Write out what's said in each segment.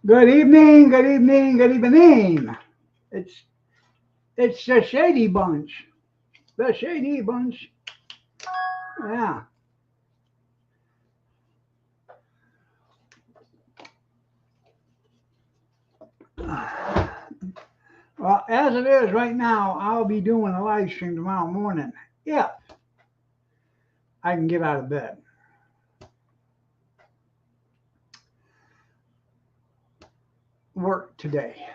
Good evening, good evening, good evening. It's it's the Shady Bunch. The Shady Bunch. Yeah. Well, as it is right now, I'll be doing a live stream tomorrow morning. Yeah, I can get out of bed. Work today.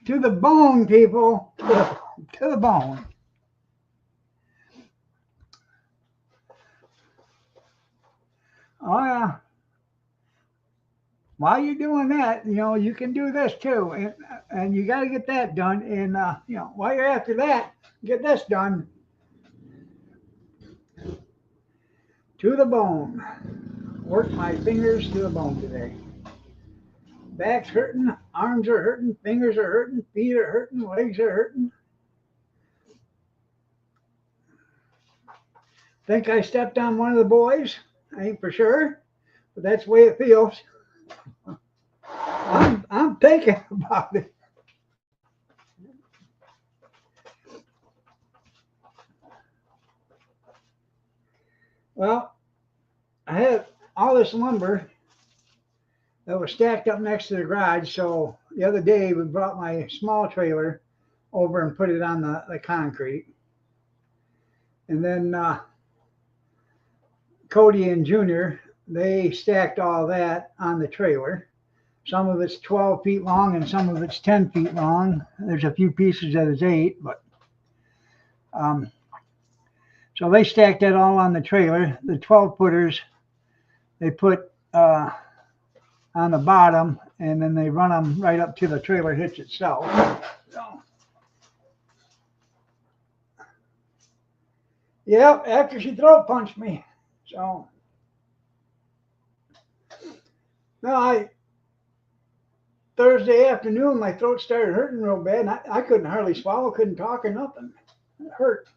To the bone, people. To the bone. Oh yeah. While you're doing that, you can do this too, and you got to get that done. And while you're after that, get this done. To the bone. Work my fingers to the bone today. Back's hurting, arms are hurting, fingers are hurting, feet are hurting, legs are hurting. Think I stepped on one of the boys? I ain't for sure, but that's the way it feels. I'm thinking about it. Well, I had all this lumber that was stacked up next to the garage. So the other day we brought my small trailer over and put it on the concrete. And then Cody and Junior, they stacked all that on the trailer. Some of it's 12 feet long and some of it's 10 feet long. There's a few pieces that is 8, but um, so they stacked that all on the trailer. The 12 footers they put on the bottom, and then they run them right up to the trailer hitch itself. So, yep, after she throat punched me. So, no, Thursday afternoon, my throat started hurting real bad. And I couldn't hardly swallow, couldn't talk or nothing. It hurt.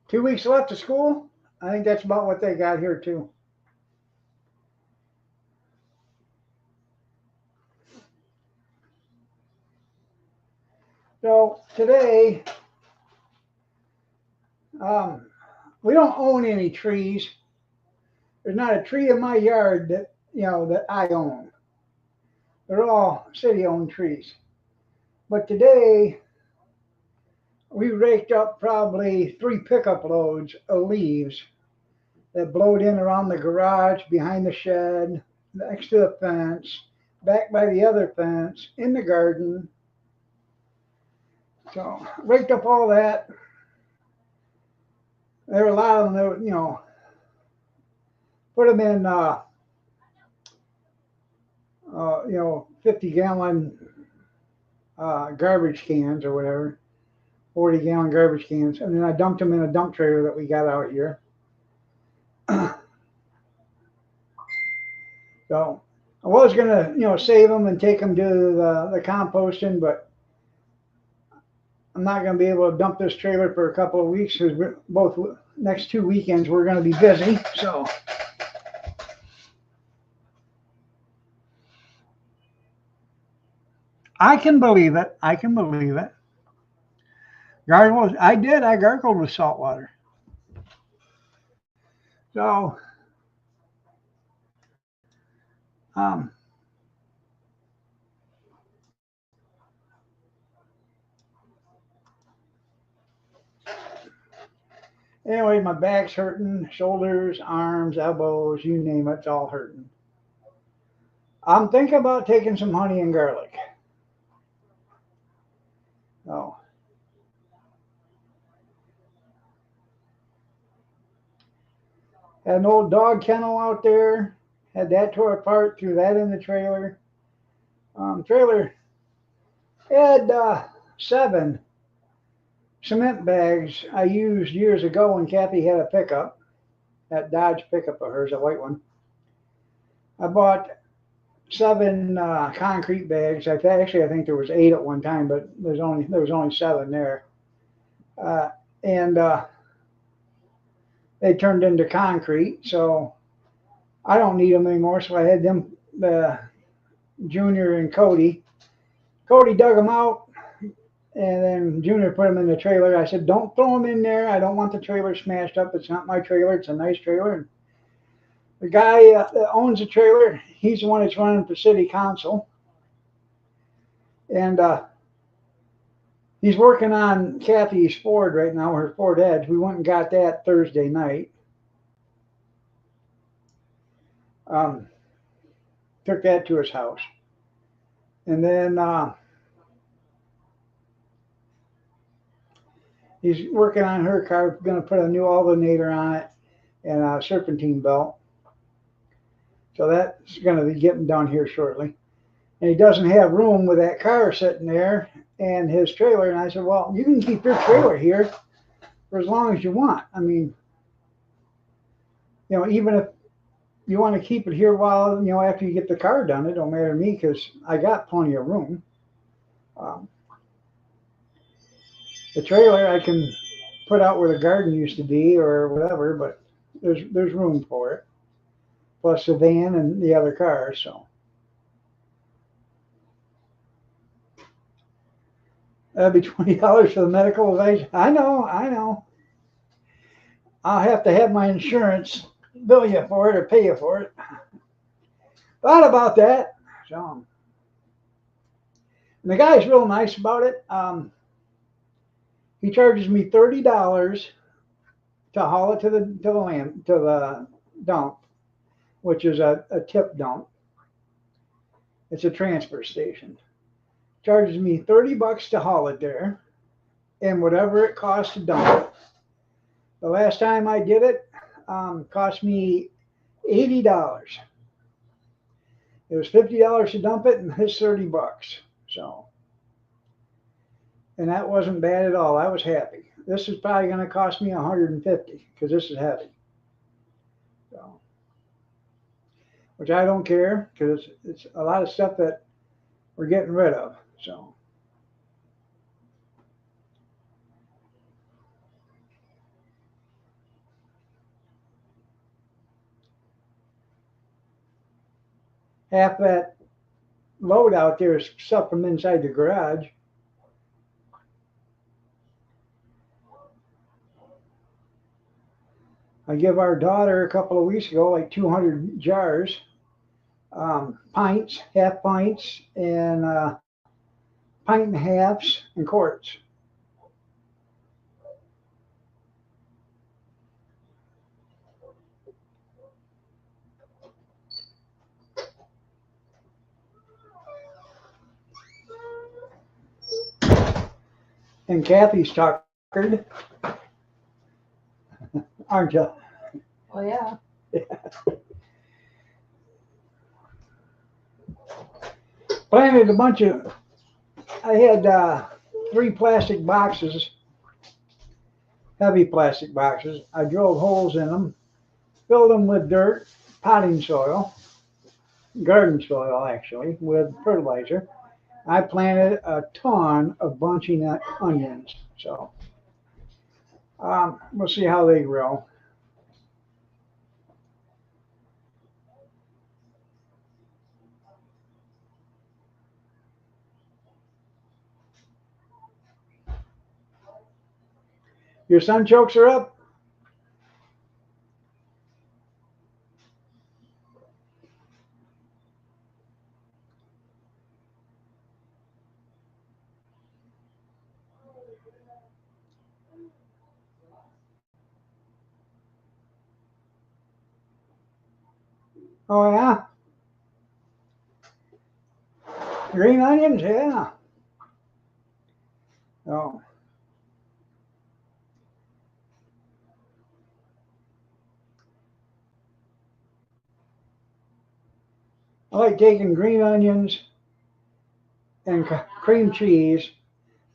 2 weeks left of school. I think that's about what they got here too. So today, um, we don't own any trees. There's not a tree in my yard that I own. They're all city-owned trees. But today, we raked up probably 3 pickup loads of leaves that blowed in around the garage, behind the shed, next to the fence, back by the other fence, in the garden. So raked up all that. There were a lot of them that, put them in, 50-gallon garbage cans or whatever, 40-gallon garbage cans. And then I dumped them in a dump trailer that we got out here. So I was gonna, save them and take them to the composting, but I'm not gonna be able to dump this trailer for a couple of weeks because both next 2 weekends we're gonna be busy. So I can believe it. I can believe it. Gargled. I did. I gargled with salt water. So um, anyway, my back's hurting, shoulders, arms, elbows, you name it, it's all hurting. I'm thinking about taking some honey and garlic. Oh, had an old dog kennel out there. Had that tore apart. Threw that in the trailer. Trailer had 7 cement bags I used years ago when Kathy had a pickup, that Dodge pickup of hers, a white one. I bought 7 concrete bags. Actually, I think there was 8 at one time, but there was only 7 there. And they turned into concrete, so I don't need them anymore. So I had them, Junior and Cody. Cody dug them out, and then Junior put them in the trailer. I said, "Don't throw them in there. I don't want the trailer smashed up. It's not my trailer. It's a nice trailer." And the guy that owns the trailer, he's the one that's running for city council, and he's working on Kathy's Ford right now, her Ford Edge. We went and got that Thursday night. Took that to his house. And then he's working on her car, going to put a new alternator on it and a serpentine belt. So that's going to be getting done here shortly. And he doesn't have room with that car sitting there and his trailer. And I said, "Well, you can keep your trailer here for as long as you want. I mean, even if you want to keep it here while, after you get the car done, it don't matter to me because I got plenty of room. The trailer I can put out where the garden used to be or whatever, but there's room for it. Plus the van and the other cars, so." That'd be $20 for the medical advice. I know. I'll have to have my insurance bill you for it or pay you for it. Thought about that. So, and the guy's real nice about it. He charges me $30 to haul it to the dump, which is a tip dump. It's a transfer station. Charges me $30 to haul it there, and whatever it costs to dump it. The last time I did it, cost me $80. It was $50 to dump it, and his $30. So, and that wasn't bad at all. I was happy. This is probably going to cost me $150 because this is heavy. So, which I don't care because it's a lot of stuff that we're getting rid of. So. Half that load out there is stuff from inside the garage. I gave our daughter a couple of weeks ago like 200 jars, pints, half pints, and pint and halves and quarts. And Kathy's tuckered, aren't you? Oh, yeah. Planted a bunch of, I had 3 plastic boxes, heavy plastic boxes. I drilled holes in them, filled them with dirt, potting soil, garden soil actually, with fertilizer. I planted a ton of bunching onions, so we'll see how they grow. Your sunchokes are up? Oh yeah? Green onions, yeah. Oh. I like taking green onions and cream cheese,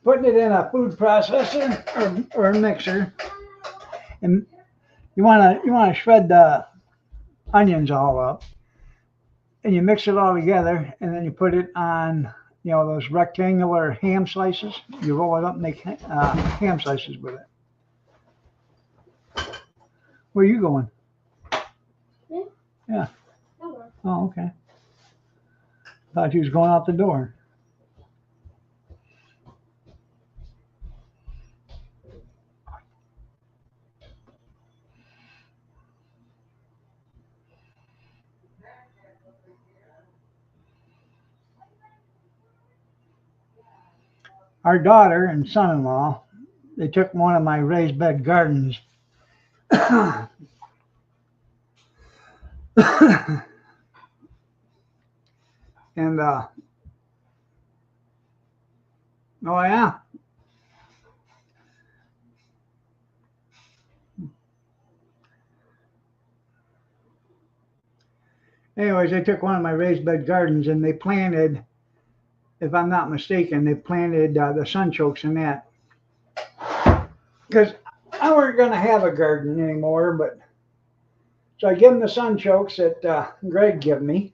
putting it in a food processor or a mixer, and you wanna shred the onions all up. and you mix it all together, and then you put it on, those rectangular ham slices. You roll it up and make ham slices with it. Where are you going? Me? Yeah. Nowhere. Oh, okay. Thought you was going out the door. Our daughter and son-in-law, they took one of my raised bed gardens. And oh yeah. Anyways, they took one of my raised bed gardens and they planted, if I'm not mistaken, they planted the sunchokes in that. Because I weren't going to have a garden anymore, but so I give them the sunchokes that Greg gave me,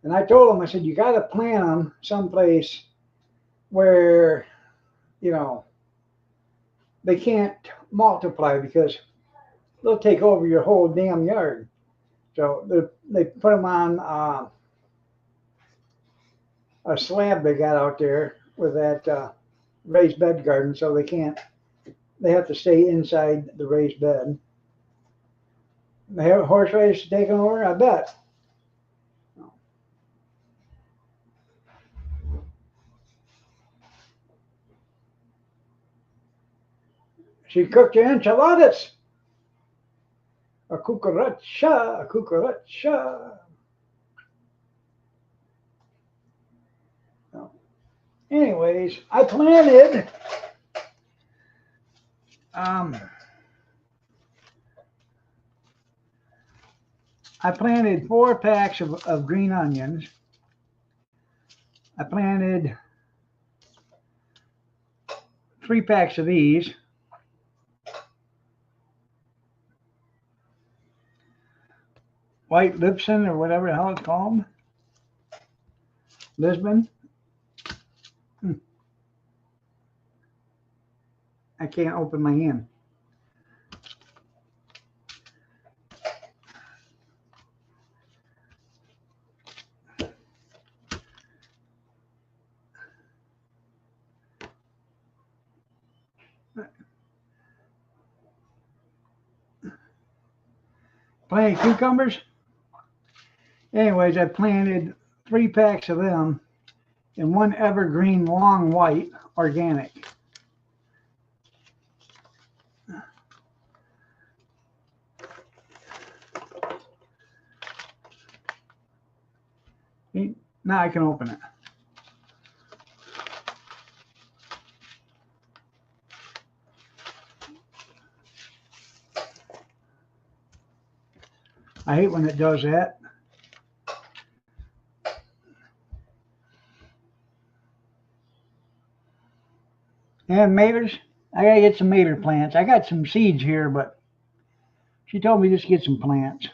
and I told him, I said, you got to plant them someplace where you know they can't multiply because they'll take over your whole damn yard. So they put them on a slab they got out there with that raised bed garden, so they can't. They have to stay inside the raised bed. They have horse race taking over, I bet. She cooked your enchiladas. A cucaracha, a cucaracha. Anyways, um, I planted 4 packs of green onions. I planted 3 packs of these. White Lipson or whatever the hell it's called. Lisbon. I can't open my hand. Planted cucumbers. Anyways, I planted 3 packs of them and 1 evergreen long white organic. Now I can open it. I hate when it does that. And maters, I gotta get some mater plants. I got some seeds here, but she told me just get some plants.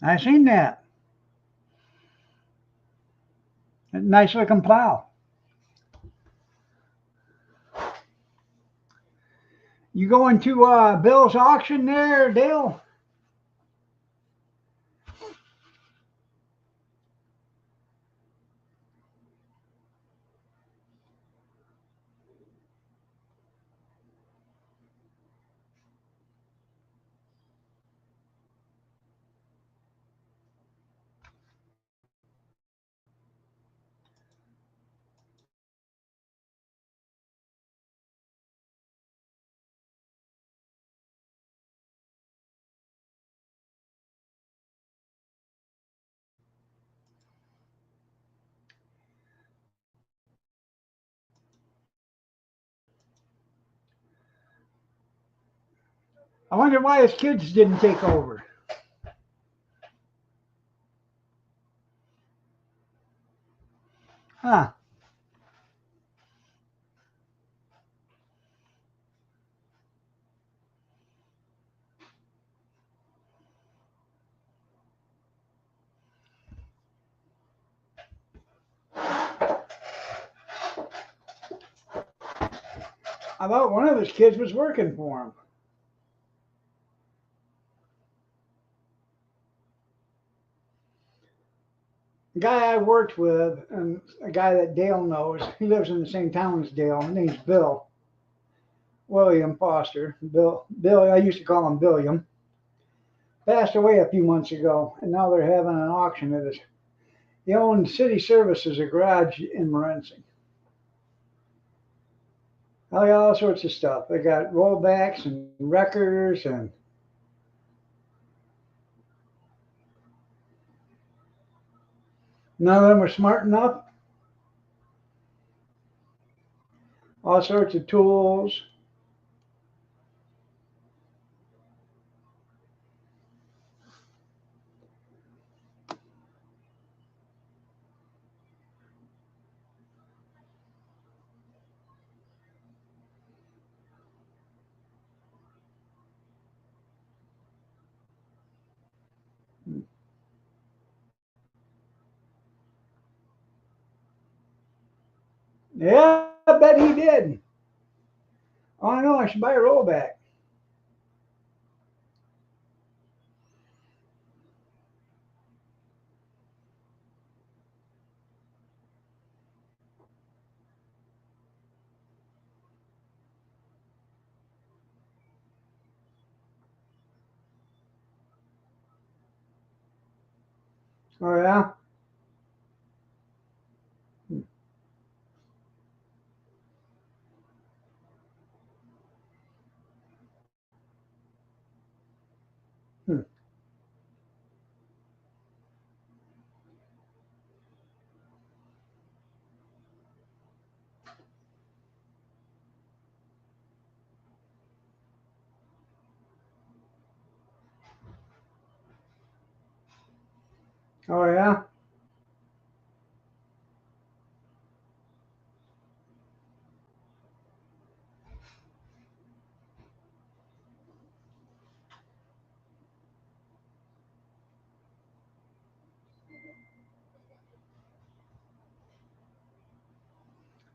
I seen that. Nice looking plow. You going to Bill's auction there, Dale? I wonder why his kids didn't take over. Huh. I thought one of his kids was working for him. The guy I worked with, and a guy that Dale knows, he lives in the same town as Dale. His name's Bill. William Foster. Bill, I used to call him Billiam. Passed away a few months ago, and now they're having an auction at his. He owned City Services, a garage in Morenci. They got all sorts of stuff. They got rollbacks and wreckers and none of them were smart enough. All sorts of tools. Yeah, I bet he did. Oh, I know. I should buy a rollback. Oh yeah. Hmm. Oh yeah.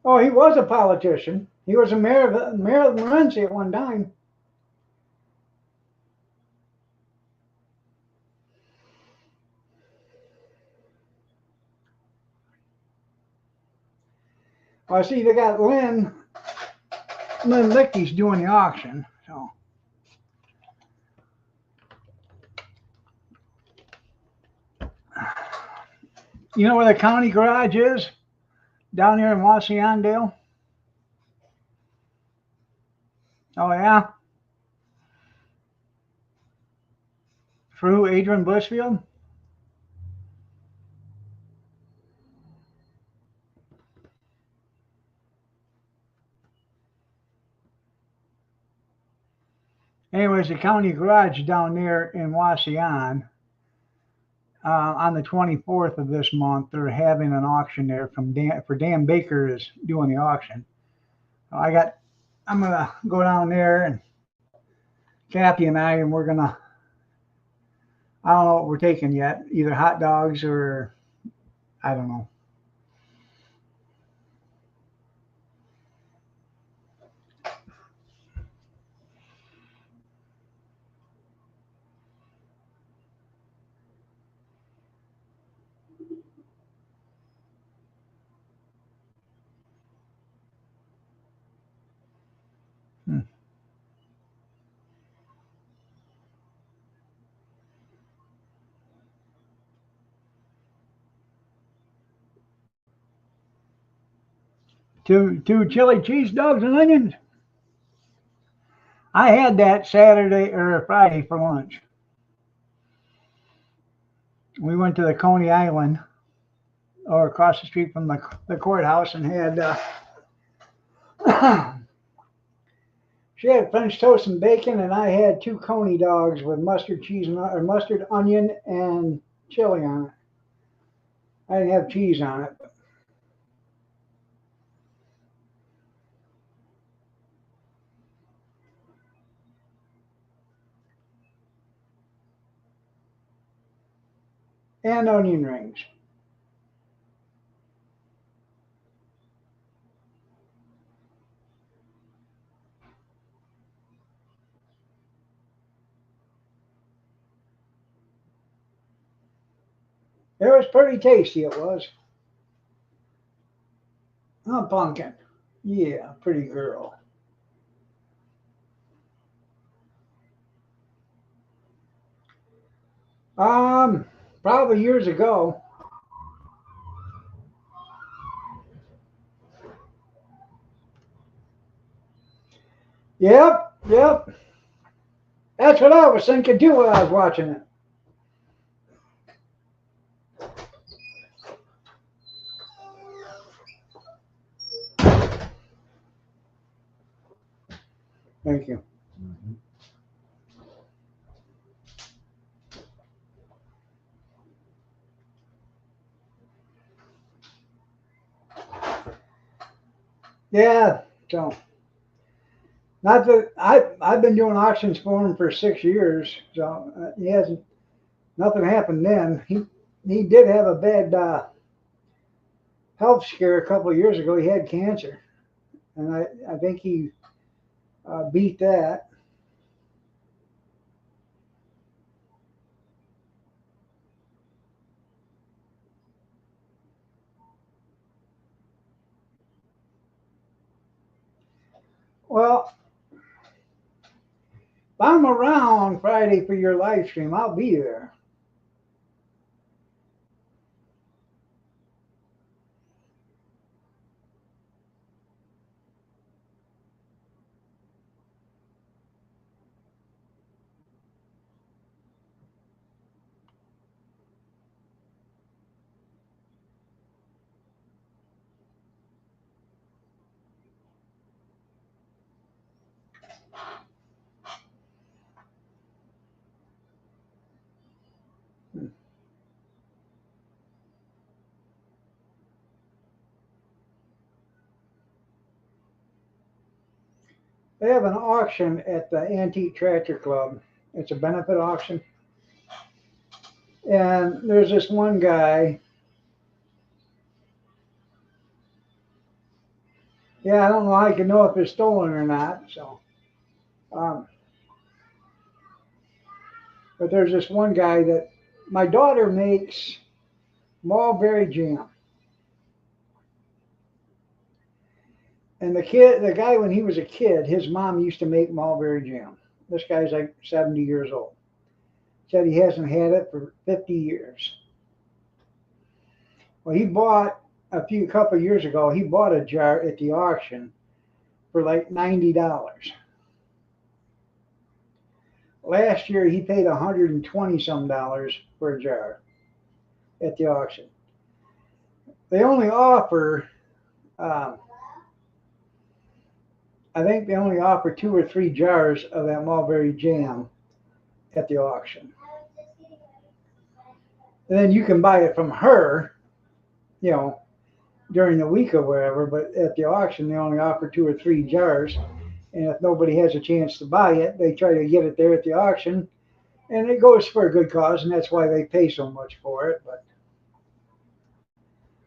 Oh, he was a politician. He was a mayor of Morenci at one time. I see they got Lynn Lichty's doing the auction. So you know where the county garage is? Down here in Wassiondale. Oh yeah. For who? Adrian Blissfield? Anyways, the county garage down there in Wasion, on the 24th of this month, they're having an auction there for Dan Baker is doing the auction. I'm gonna go down there and Kathy and we're gonna, I don't know what we're taking yet, either hot dogs or I don't know. Hmm. Two chili cheese dogs and onions. I had that Saturday or Friday for lunch. We went to the Coney Island or across the street from the courthouse and had She had French toast and bacon, and I had 2 coney dogs with mustard cheese or mustard, onion, and chili on it. I didn't have cheese on it. And onion rings. It was pretty tasty, it was. Oh, Pumpkin. Yeah, pretty girl. Um, Probably years ago. Yep, yep. That's what I was thinking too while I was watching it. Thank you. Yeah, so not that I've been doing auctions for him for 6 years, so he hasn't nothing happened then. He did have a bad health scare a couple of years ago. He had cancer, and I think he beat that. Well, if I'm around Friday for your live stream, I'll be there. They have an auction at the Antique Tractor Club. It's a benefit auction, and there's this one guy. Yeah, I don't know how you can know if it's stolen or not. So, um, but there's this one guy that my daughter makes mulberry jam, and the guy when he was a kid, his mom used to make mulberry jam. This guy's like 70 years old. Said he hasn't had it for 50 years. Well, he bought a couple of years ago. He bought a jar at the auction for like $90. Last year he paid 120 some dollars for a jar at the auction. They only offer, um, I think they only offer 2 or 3 jars of that mulberry jam at the auction. And then you can buy it from her, you know, during the week or whatever. But at the auction they only offer 2 or 3 jars. And if nobody has a chance to buy it, they try to get it there at the auction, and it goes for a good cause, and that's why they pay so much for it. But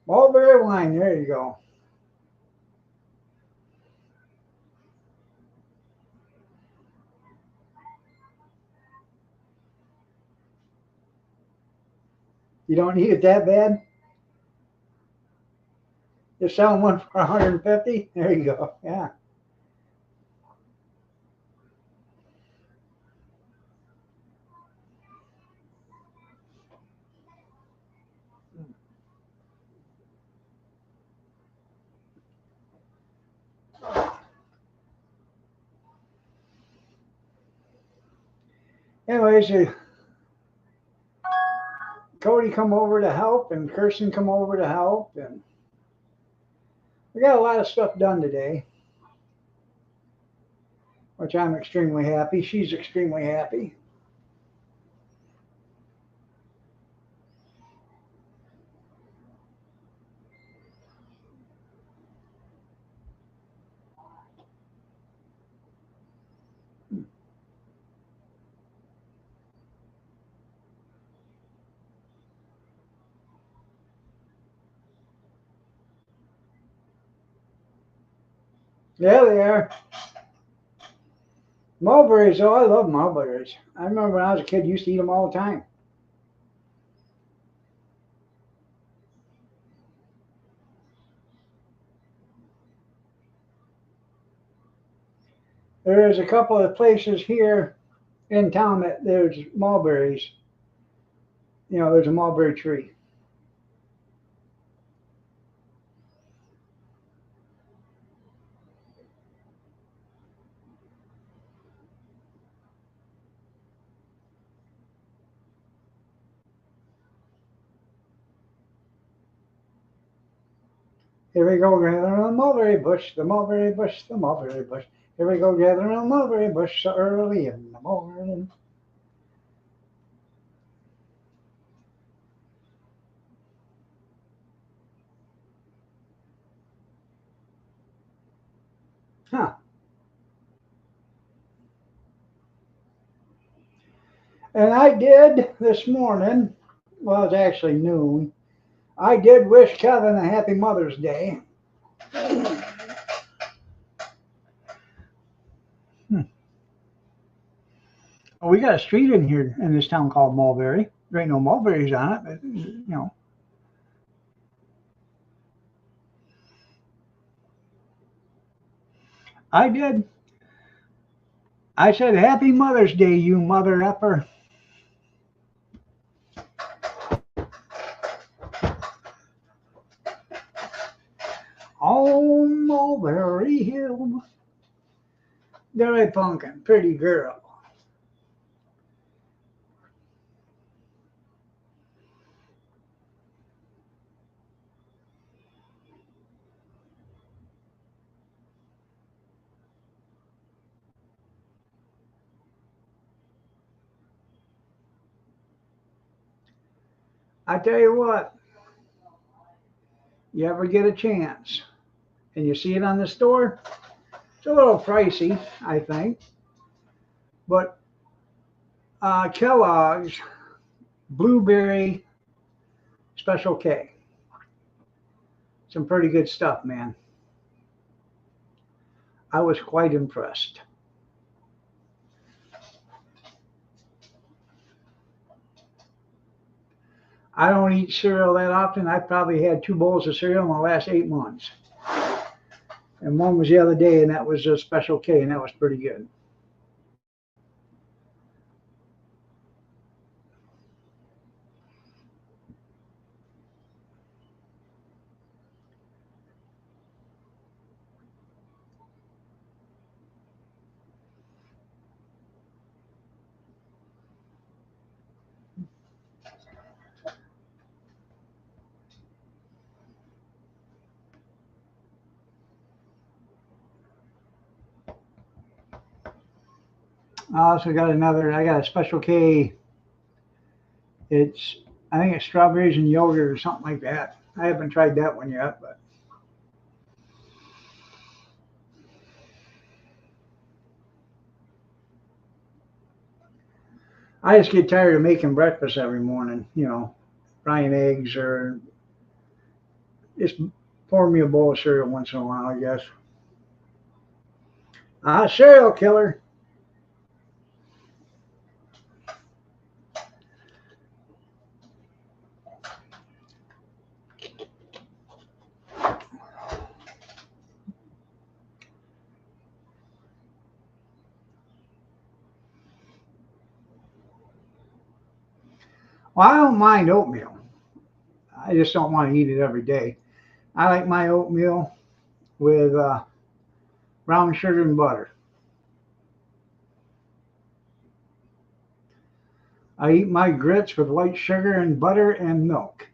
mulberry wine, there you go. You don't need it that bad? You're selling one for 150? There you go. Yeah. Anyways, Cody come over to help, and Kirsten come over to help, and we got a lot of stuff done today. which I'm extremely happy. She's extremely happy. Yeah, they are. Mulberries, oh, I love mulberries. I remember when I was a kid, used to eat them all the time. There's a couple of places here in town that there's mulberries. You know, there's a mulberry tree. Here we go gathering on the mulberry bush, the mulberry bush, the mulberry bush. Here we go gathering on the mulberry bush so early in the morning. Huh. And I did this morning, well, it's actually noon. I did wish Kevin a happy Mother's Day. Hmm. Well, we got a street in here in this town called Mulberry. There ain't no mulberries on it, but you know. I did. I said, Happy Mother's Day, you mother effer. On Mulberry Hill. There pumpkin, pretty girl. I tell you what, you ever get a chance and you see it on the store, it's a little pricey, I think, but Kellogg's Blueberry Special K. Some pretty good stuff, man. I was quite impressed. I don't eat cereal that often. I probably had 2 bowls of cereal in the last 8 months. And one was the other day, and that was a Special K, and that was pretty good. I also got I got a Special K. I think it's strawberries and yogurt or something like that. I haven't tried that one yet, but I just get tired of making breakfast every morning, frying eggs or just pour me a bowl of cereal once in a while, I guess. Cereal killer. Well, I don't mind oatmeal. I just don't want to eat it every day. I like my oatmeal with brown sugar and butter. I eat my grits with white sugar and butter and milk.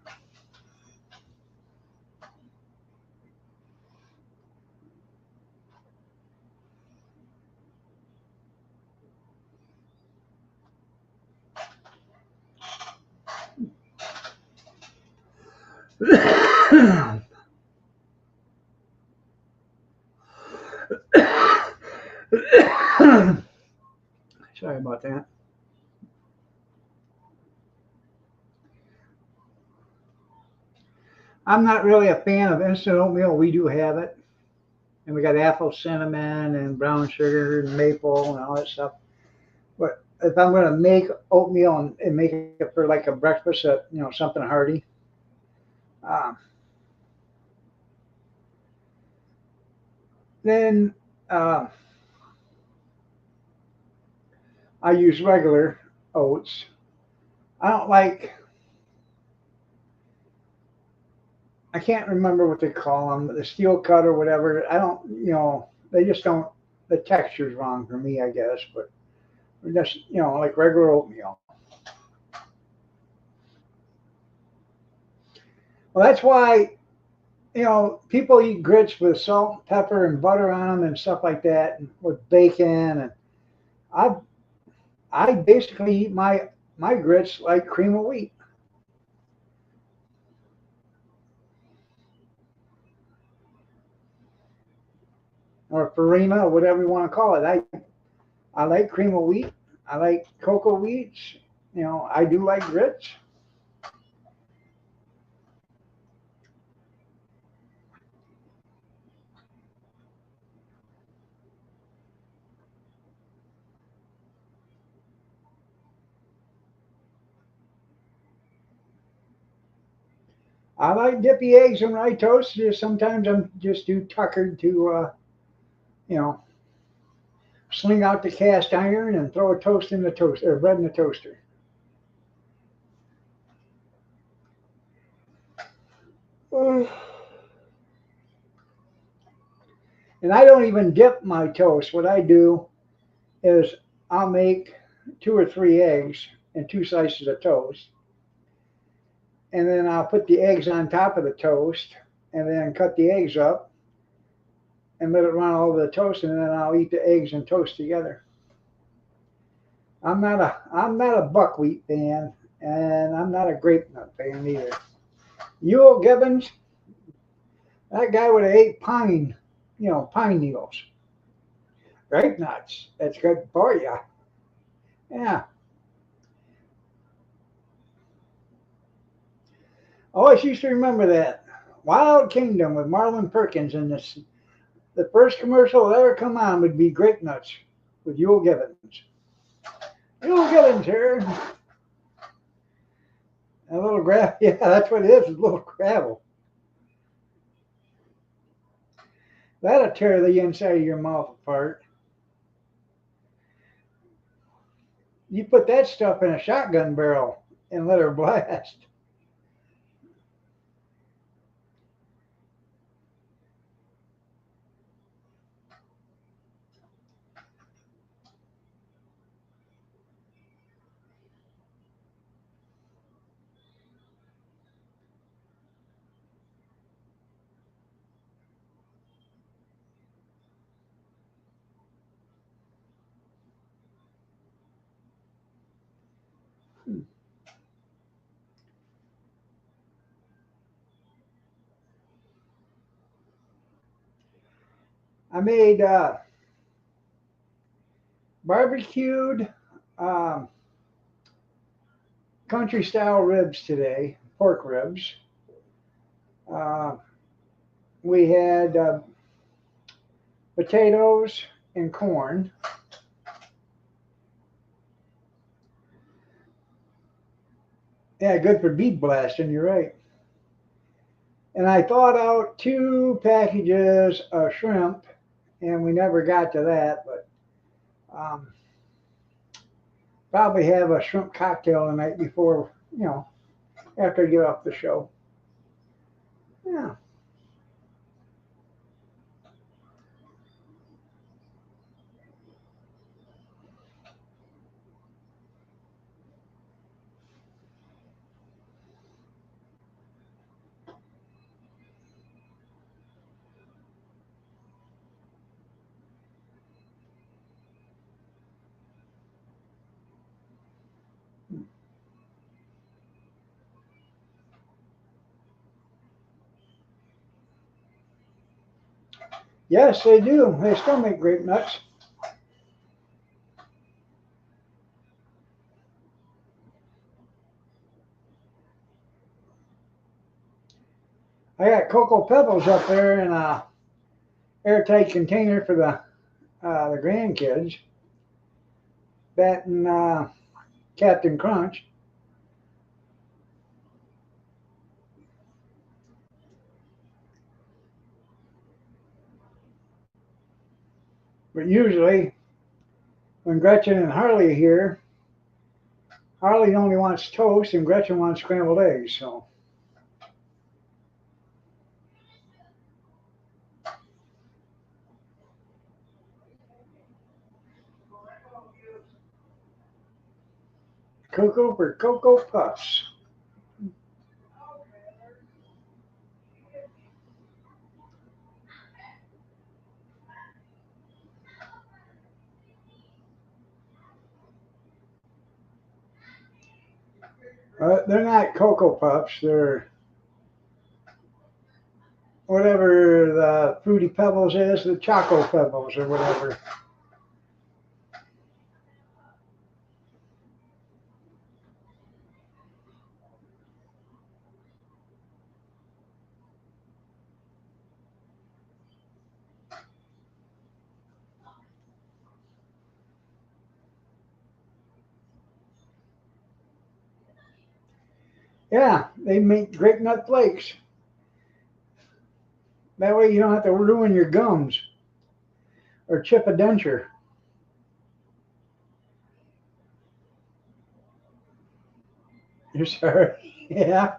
Sorry about that. I'm not really a fan of instant oatmeal. We do have it, and we got apple cinnamon and brown sugar and maple and all that stuff. But if I'm going to make oatmeal and make it for like a breakfast, something hearty, um, then um, I use regular oats. I don't like. I can't remember what they call them, the steel cut or whatever. I don't. They just don't. The texture's wrong for me, I guess. But just like regular oatmeal. Well, that's why people eat grits with salt, pepper, and butter on them and stuff like that, and with bacon. And I I basically eat my grits like cream of wheat or farina or whatever you want to call it. I like cream of wheat. I like cocoa wheats. I do like grits. I like dippy eggs in rye toast. Sometimes I'm just too tuckered to, you know, sling out the cast iron and throw a toast in the toast or bread in the toaster. Mm. And I don't even dip my toast. What I do is I'll make 2 or 3 eggs and 2 slices of toast, and then I'll put the eggs on top of the toast, and then cut the eggs up and let it run all over the toast, and then I'll eat the eggs and toast together. I'm not a buckwheat fan, and I'm not a grape nut fan either. Ewell Gibbons, that guy would have ate pine needles, grape nuts. That's good for you. Yeah. I always used to remember that Wild Kingdom with Marlon Perkins in this. The first commercial that ever come on would be grape nuts with Ewell Gibbons. Ewell Gibbons here. A little gravel. Yeah, that's what it is. A little gravel. That'll tear the inside of your mouth apart. You put that stuff in a shotgun barrel and let her blast. I made barbecued um, country style ribs today, pork ribs. Uh, we had potatoes and corn. Yeah, good for bead blasting, you're right. And I thawed out 2 packages of shrimp, and we never got to that, but um, probably have a shrimp cocktail the night before, after I get off the show. Yeah. Yes, they do. They still make grape nuts. I got cocoa pebbles up there in a airtight container for the grandkids. That and Captain Crunch. But usually, when Gretchen and Harley are here, Harley only wants toast and Gretchen wants scrambled eggs. So Cocoa for Cocoa Puffs. They're not Cocoa Puffs. They're whatever the Fruity Pebbles is, the Choco Pebbles or whatever. Yeah, they make grape nut flakes. That way you don't have to ruin your gums or chip a denture. You're sorry. Yeah.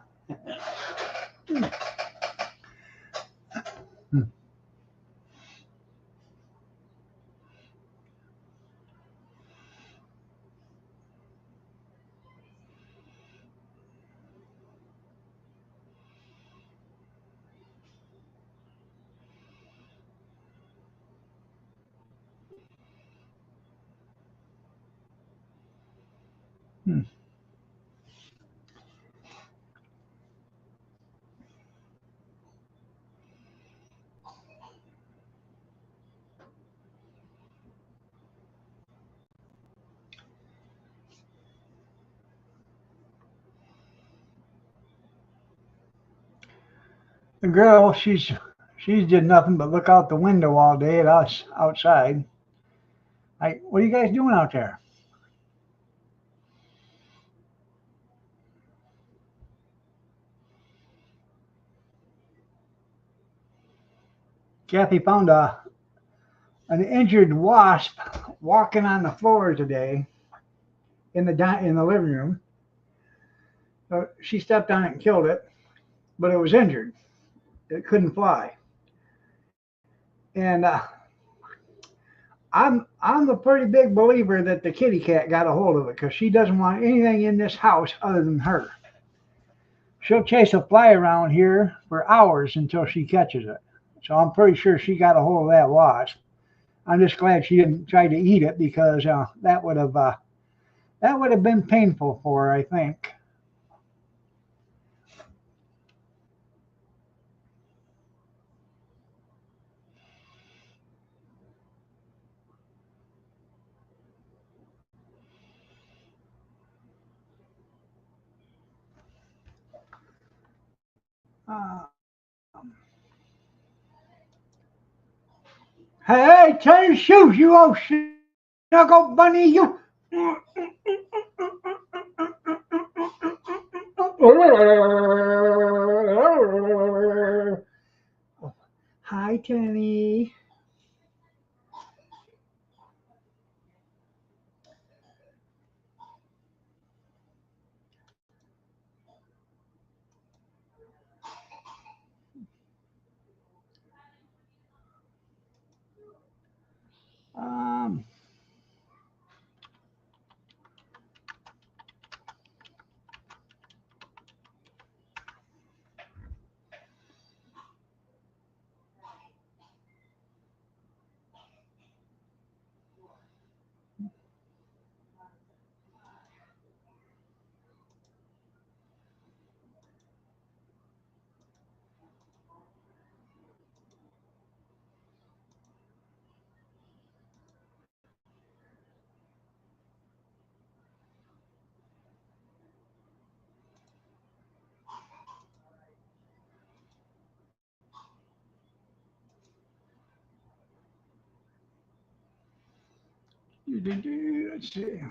The girl, she's did nothing but look out the window all day at us outside. Like, what are you guys doing out there? Kathy found an injured wasp walking on the floor today in the living room. So she stepped on it and killed it, but it was injured. It couldn't fly. And I'm a pretty big believer that the kitty cat got a hold of it because she doesn't want anything in this house other than her. She'll chase a fly around here for hours until she catches it. So I'm pretty sure she got a hold of that wasp. I'm just glad she didn't try to eat it because that would have been painful for her, I think. Uh, hey, turn your shoes, you old snuggle bunny, you. Hi, Tenny. Um, Let's see.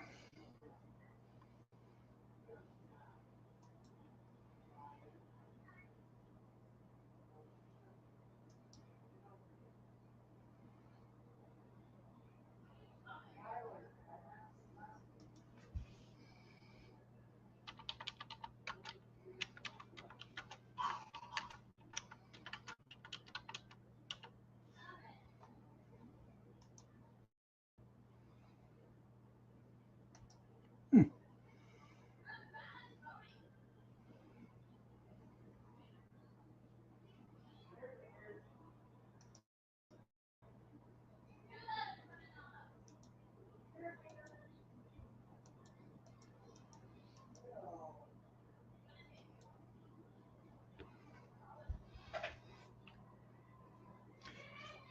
Hmm.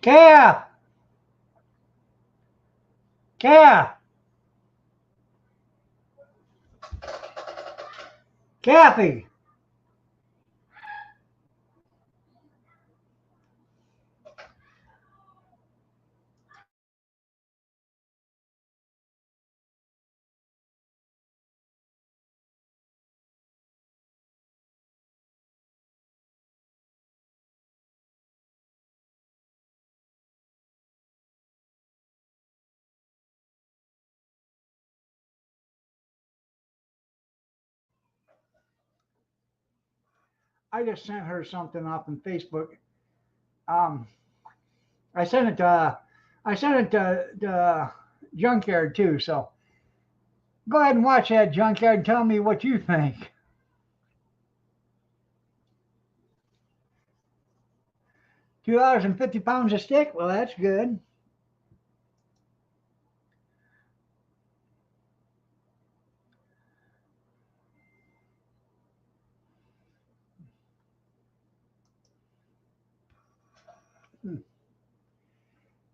Calf! Calf! Kathy! I just sent her something off on Facebook. Um, I sent it to Junkyard too. So go ahead and watch that, Junkyard, and tell me what you think. 2.50 pounds a stick. Well, that's good.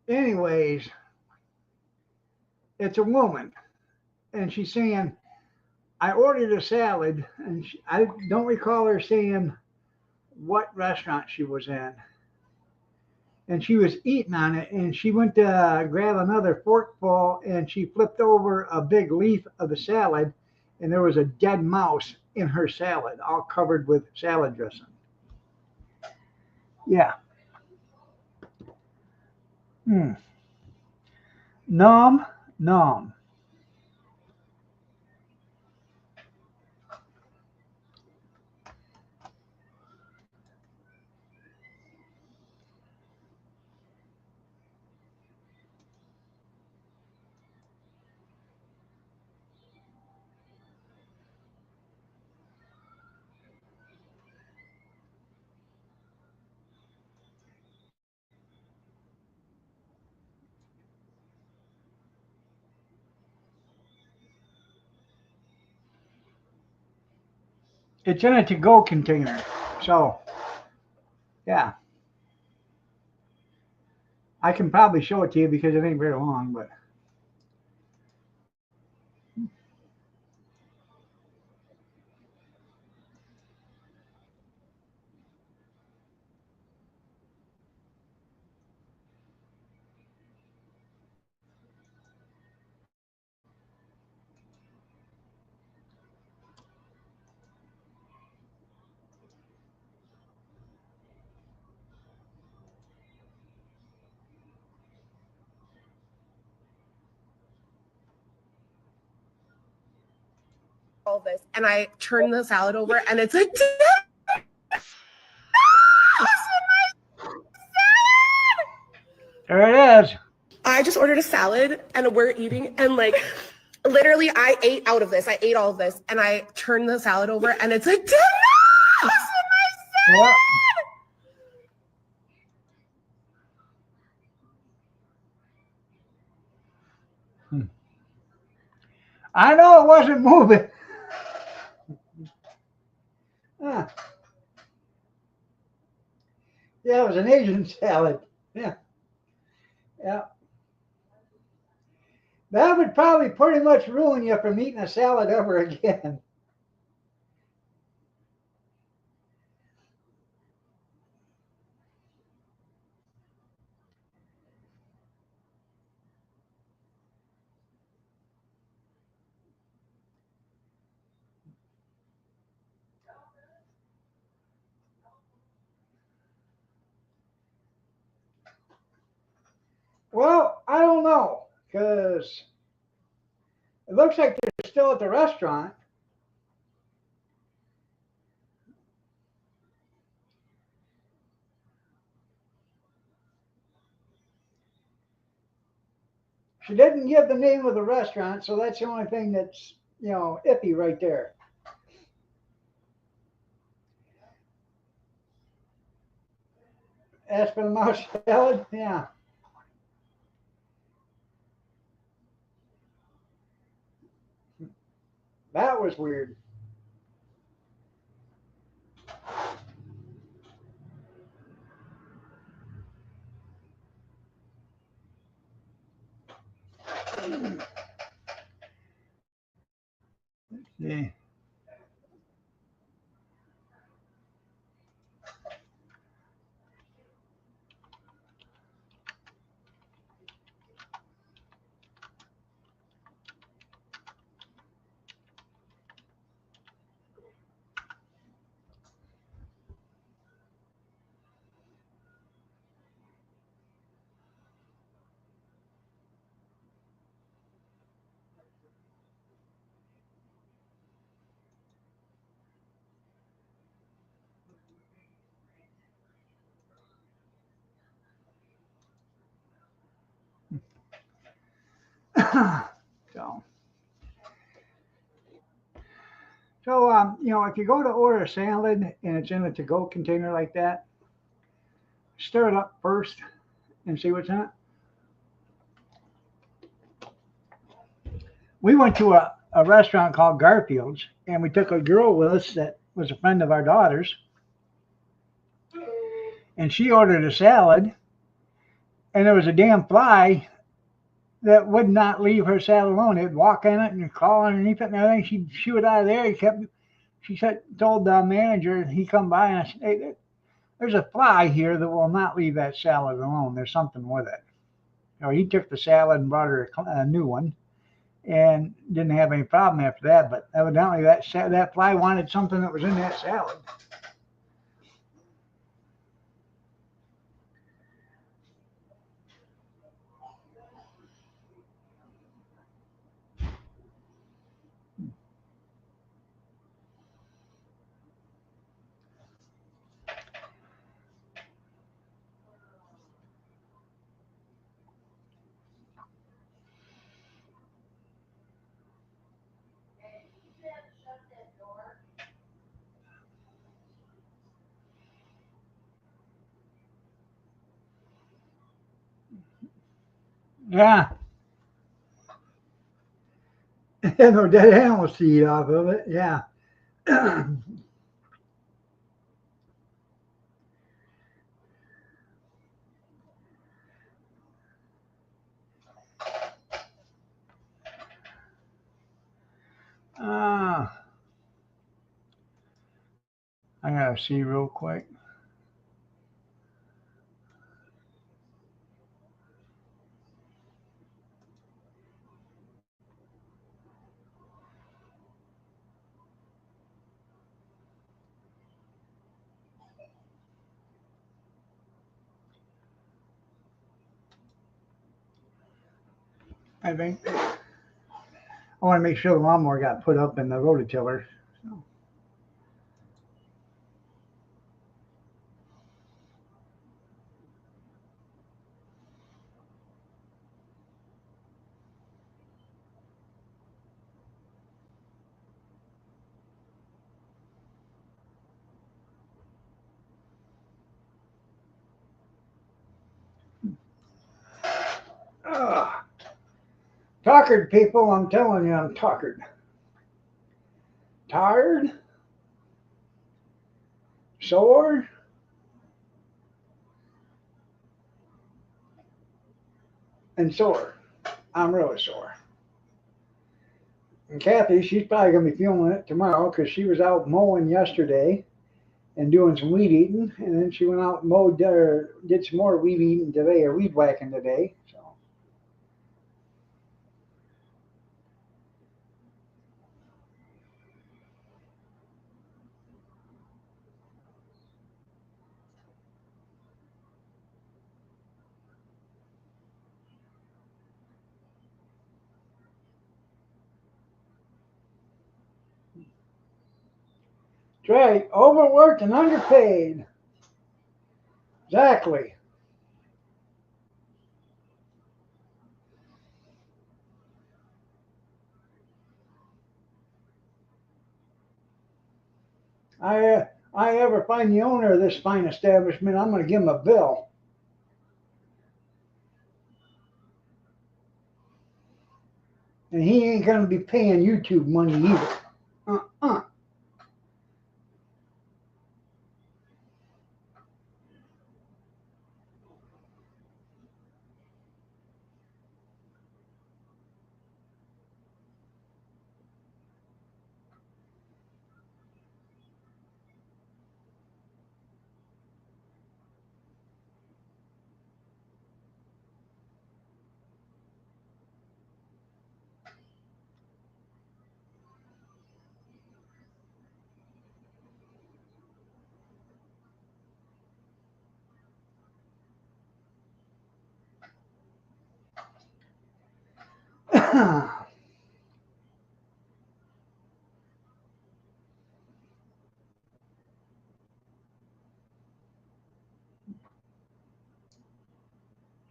Anyways, it's a woman, and she's saying, I ordered a salad, and I don't recall her saying what restaurant she was in. And she was eating on it, and she went to grab another forkful, and she flipped over a big leaf of the salad, and there was a dead mouse in her salad, all covered with salad dressing. Yeah. Hmm. Nom, nom. It's in a to-go container. So, yeah. I can probably show it to you because it ain't very long, but all this, and I turn the salad over, and it's like, there it is. I just ordered a salad, and we're eating, and like, literally, I ate out of this. I ate all of this, and I turn the salad over, and it's like, Yeah. I know it wasn't moving. Huh. Yeah, it was an Asian salad. Yeah. Yeah. That would probably pretty much ruin you from eating a salad ever again. Well, I don't know because it looks like they're still at the restaurant. She didn't give the name of the restaurant, so that's the only thing that's iffy right there. Aspen mouse salad, yeah, that was weird. Yeah. so, if you go to order a salad and it's in a to-go container like that, stir it up first and see what's in it. We went to a restaurant called Garfield's, and we took a girl with us that was a friend of our daughter's, and she ordered a salad, and there was a damn fly that would not leave her salad alone. It'd walk in it and crawl underneath it and everything. She'd shoo it out of there. She said, told the manager, he come by and I said, hey, there's a fly here that will not leave that salad alone. There's something with it. He took the salad and brought her a new one and didn't have any problem after that. But evidently that fly wanted something that was in that salad. Yeah. No dead animal seed off of it. Yeah. uh, I gotta see real quick. I think I want to make sure the lawnmower got put up in the rototiller. So, uh, Tuckered people, I'm telling you, I'm tuckered. Tired, sore, and sore. I'm really sore. And Kathy, she's probably gonna be feeling it tomorrow because she was out mowing yesterday and doing some weed eating, and then she went out and mowed or did some more weed eating today or weed whacking today. So right. Overworked and underpaid. Exactly. I ever find the owner of this fine establishment, I'm going to give him a bill. And he ain't going to be paying YouTube money either. Uh-uh.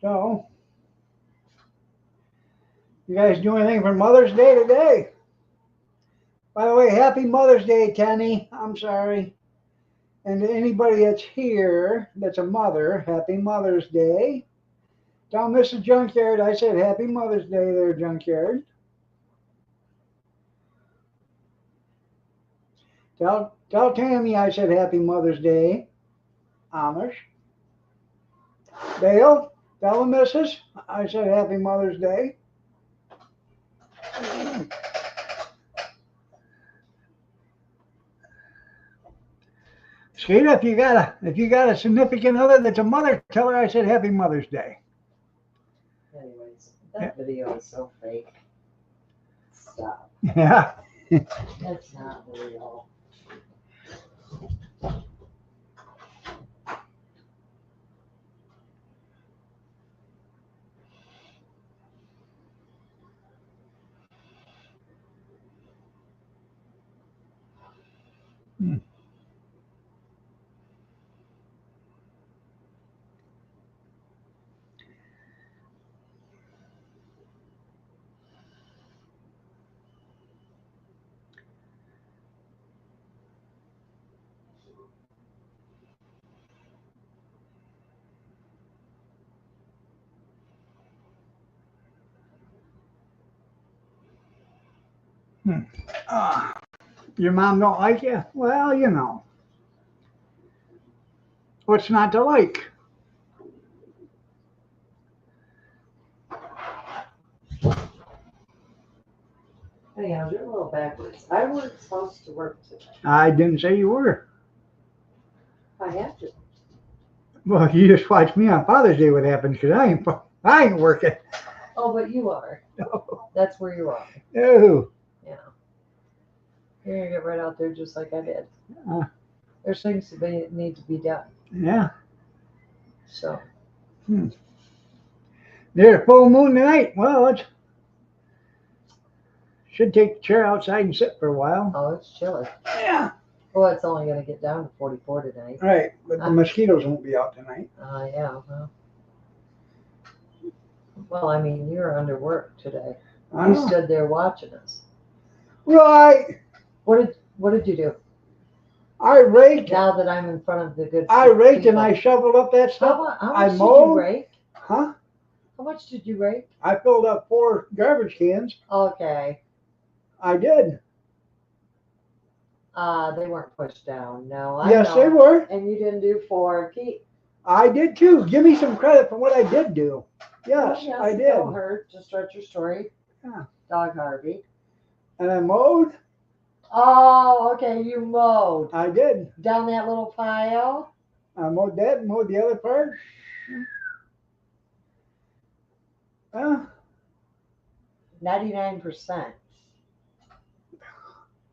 So, you guys do anything for Mother's Day today? By the way, happy Mother's Day, Kenny. I'm sorry. And to anybody that's here that's a mother, happy Mother's Day. Tell Mrs. Junkyard I said happy Mother's Day there, Junkyard. Tell Tammy I said happy Mother's Day, Amish. Dale, tell the missus I said happy Mother's Day. Skita, if you got a significant other that's a mother, tell her I said happy Mother's Day. Anyways, that video is so fake. Stop. Yeah. That's not real. Your mom don't like you? Well, you know. What's not to like? Anyhow, you're a little backwards. I was supposed to work today. I didn't say you were. I have to. Well, you just watch me on Father's Day what happens because I ain't working. Oh, but you are. No. That's where you are. No. Yeah. You're gonna get right out there just like I did. Uh. There's things that need to be done. Yeah. So. There's a full moon tonight. Well, it should take the chair outside and sit for a while. Oh, it's chilly. Yeah. Well, it's only gonna get down to 44 tonight. Right, but the mosquitoes won't be out tonight. Yeah. Well, I mean, you were under work today. I You know. stood there watching us. Right. What did you do? I raked. Now that I'm in front of the good. I raked and people. I shoveled up that stuff. How I much did mowed. you rake? Huh? How much did you rake? I filled up 4 garbage cans. Okay. I did. They weren't pushed down. No, I Yes, know. they were. And you didn't do 4 feet. I did too. Give me some credit for what I did do. Yes, Oh, I did. Don't hurt to start your story. Yeah. Dog Harvey. And I mowed. Oh, okay. You mowed I did. down that little pile. I mowed that, mowed the other part. 99%.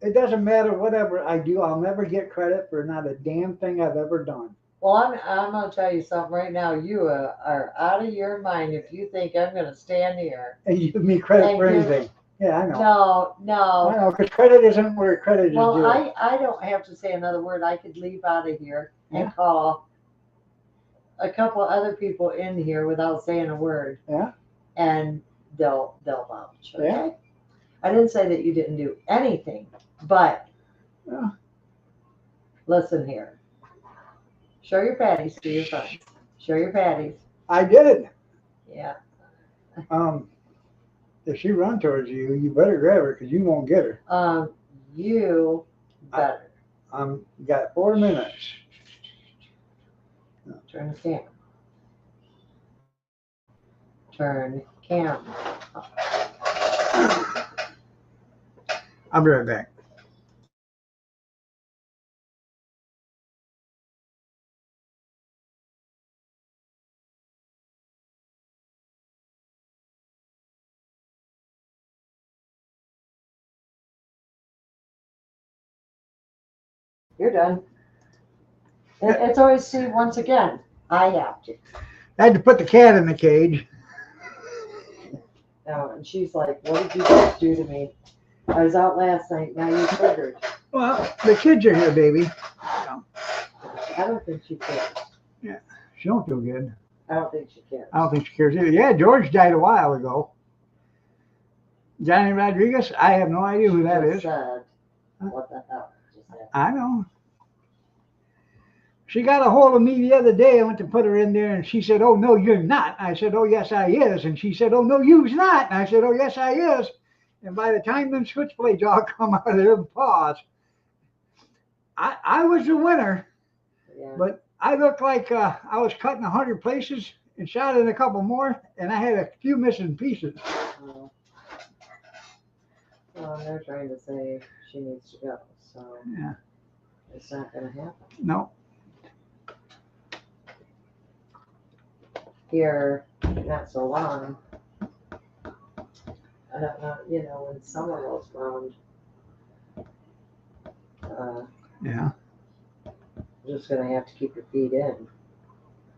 It doesn't matter whatever I do. I'll never get credit for not a damn thing I've ever done. Well, I'm gonna tell you something right now. You are out of your mind if you think I'm gonna stand here And you give me credit And for give- anything. Yeah, I know. No, no. I know, because credit isn't where credit is due. Well, I don't have to say another word. I could leave out of here and Yeah. call a couple other people in here without saying a word. Yeah. And they'll vouch. Okay. Yeah. I didn't say that you didn't do anything, but Yeah. listen here. Show your patties to your friends. Show your patties. I did. Yeah. If she run towards you, you better grab her because you won't get her. You better Got 4 minutes. turn the camera. Turn camera. I'll be right back. You're done. It's always, see, once again, I have to. I had to put the cat in the cage. And she's like, what did you guys do to me? I was out last night, now you triggered. Well, the kids are here, baby. I don't think she cares. She don't feel good. I don't think she cares. I don't think she cares either. Yeah, George died a while ago. Johnny Rodriguez, I have no idea who that Just is. said, what the hell? Just said, I know. She got a hold of me the other day. I went to put her in there and she said, oh, no, you're not. I said, oh, yes, I is. And she said, oh, no, you's not. And I said, oh, yes, I is. And by the time them switchblades all come out of their paws, I was the winner. yeah. But I looked like I was cut in 100 places and shot in a couple more, and I had a few missing pieces. Well, they're trying to say she needs to go, so Yeah. it's not gonna happen. No. Here, not so long. I don't know, when summer rolls around, Yeah. you're just gonna have to keep your feet in,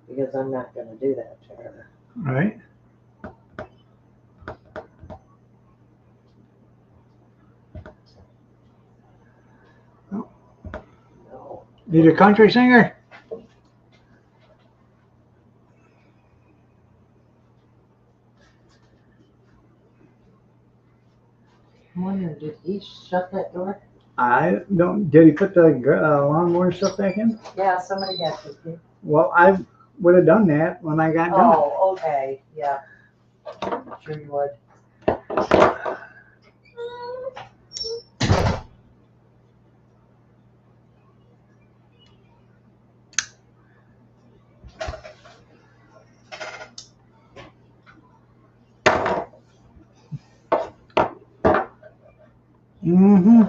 because I'm not gonna do that to her. Right. No. He's a country singer. I wonder, did he shut that door? I don't. Did he put the lawnmower stuff back in? Yeah, somebody had to. Well, I would have done that when I got done. Oh, okay, yeah. Sure you would. Mm-hmm.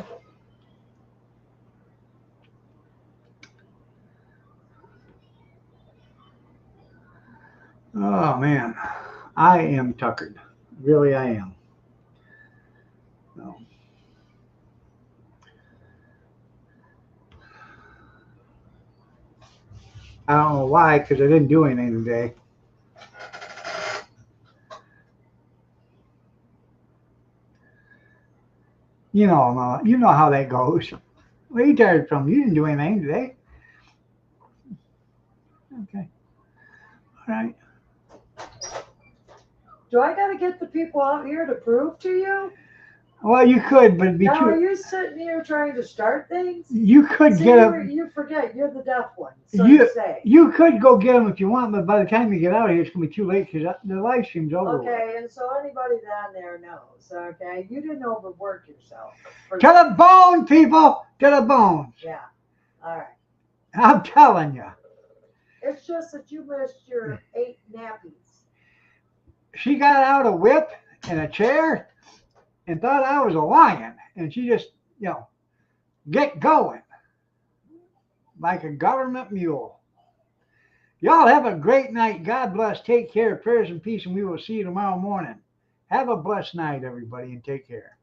Oh man, I am tuckered. Really, I am. No. I don't know why, because I didn't do anything today. You know how that goes. Where are you tired from? You didn't do anything today. Okay. All right. Do I gotta get the people out here to prove to you? Well, you could, but it'd be Now, are too. you sitting here trying to start things? You could See, get them. you forget, you're the deaf one, so You- you say. You could go get them if you want, but by the time you get out of here, it's gonna be too late because the live stream's over. with. Okay, and so anybody down there knows, okay? You didn't overwork yourself. To the bone, people. To the bone. Yeah, all right. I'm telling you. It's just that you missed your 8 nappies. She got out a whip and a chair and thought I was a lion. And she just, get going like a government mule. Y'all have a great night. God bless. Take care. Prayers and peace, and we will see you tomorrow morning. Have a blessed night, everybody, and take care.